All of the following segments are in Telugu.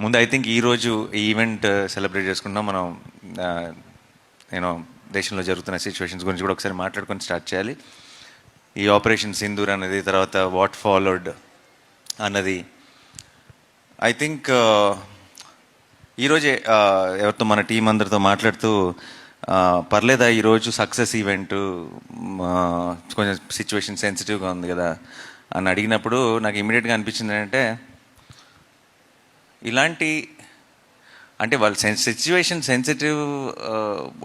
ముందు ఐ థింక్ ఈరోజు ఈ ఈవెంట్ సెలబ్రేట్ చేసుకుంటాం మనం. నేను దేశంలో జరుగుతున్న సిచ్యువేషన్స్ గురించి కూడా ఒకసారి మాట్లాడుకొని స్టార్ట్ చేయాలి. ఈ ఆపరేషన్ సింధూర్ అన్నది, తర్వాత వాట్ ఫాలోడ్ అన్నది, ఐ థింక్ ఈరోజే ఎవరితో మన టీం అందరితో మాట్లాడుతూ పర్లేదా ఈరోజు సక్సెస్ ఈవెంట్, కొంచెం సిచ్యువేషన్ సెన్సిటివ్గా ఉంది కదా అని అడిగినప్పుడు నాకు ఇమీడియట్గా అనిపించింది ఏంటంటే, ఇలాంటి అంటే వాళ్ళ సిచ్యువేషన్ సెన్సిటివ్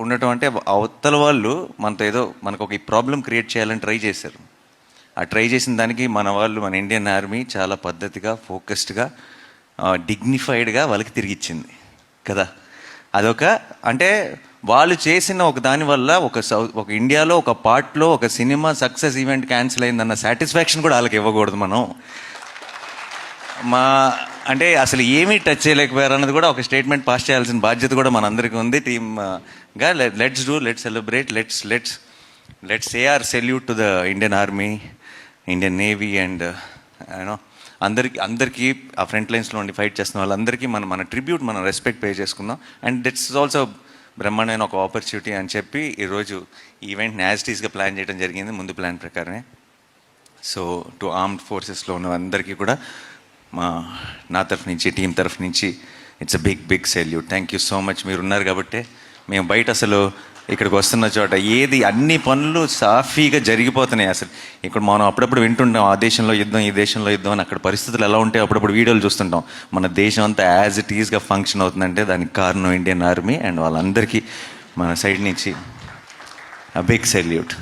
ఉండటం అంటే అవతల వాళ్ళు మనతో ఏదో మనకు ఒక ప్రాబ్లం క్రియేట్ చేయాలని ట్రై చేశారు. ఆ ట్రై చేసిన దానికి మన వాళ్ళు, మన ఇండియన్ ఆర్మీ చాలా పద్ధతిగా, ఫోకస్డ్గా, డిగ్నిఫైడ్గా వాళ్ళకి తిరిగిచ్చింది కదా. అదొక అంటే వాళ్ళు చేసిన ఒక దానివల్ల ఒక ఇండియాలో ఒక పార్ట్లో ఒక సినిమా సక్సెస్ ఈవెంట్ క్యాన్సిల్ అయిందన్న సాటిస్ఫాక్షన్ కూడా వాళ్ళకి ఇవ్వకూడదు మనం. అంటే అసలు ఏమీ టచ్ చేయలేకపోయారు అన్నది కూడా ఒక స్టేట్మెంట్ పాస్ చేయాల్సిన బాధ్యత కూడా మనందరికీ ఉంది టీమ్గా. Let's celebrate, let's say or salute to the Indian army, Indian navy and you know అందరికీ ఆ ఫ్రంట్ లైన్స్లో ఉండి ఫైట్ చేస్తున్న వాళ్ళందరికీ మన ట్రిబ్యూట్, మనం రెస్పెక్ట్ పే చేసుకుందాం. అండ్ దిట్స్ ఆల్సో బ్రహ్మాండమైన ఒక ఆపర్చునిటీ అని చెప్పి ఈరోజు ఈవెంట్ని యాజిటీస్గా ప్లాన్ చేయడం జరిగింది, ముందు ప్లాన్ ప్రకారమే. సో టు ఆర్మ్డ్ ఫోర్సెస్లో ఉన్న అందరికీ కూడా నా తరఫు నుంచి, టీం తరఫు నుంచి it's a big salute. Thank you so much. మీరు ఉన్నారు కాబట్టి మేము బయట అసలు ఇక్కడికి వస్తున్న చోట ఏది అన్ని పనులు సాఫీగా జరిగిపోతున్నాయి. అసలు ఇక్కడ మనం అప్పుడప్పుడు వింటుంటాం ఆ దేశంలో యుద్ధం, ఈ దేశంలో యుద్ధం అని. అక్కడ పరిస్థితులు ఎలా ఉంటాయి అప్పుడప్పుడు వీడియోలు చూస్తుంటాం. మన దేశం అంతా యాజ్ ఇట్ ఈజ్గా ఫంక్షన్ అవుతుందంటే దానికి కారణం ఇండియన్ ఆర్మీ. అండ్ వాళ్ళందరికీ మన సైడ్ నుంచి బిగ్ సెల్యూట్.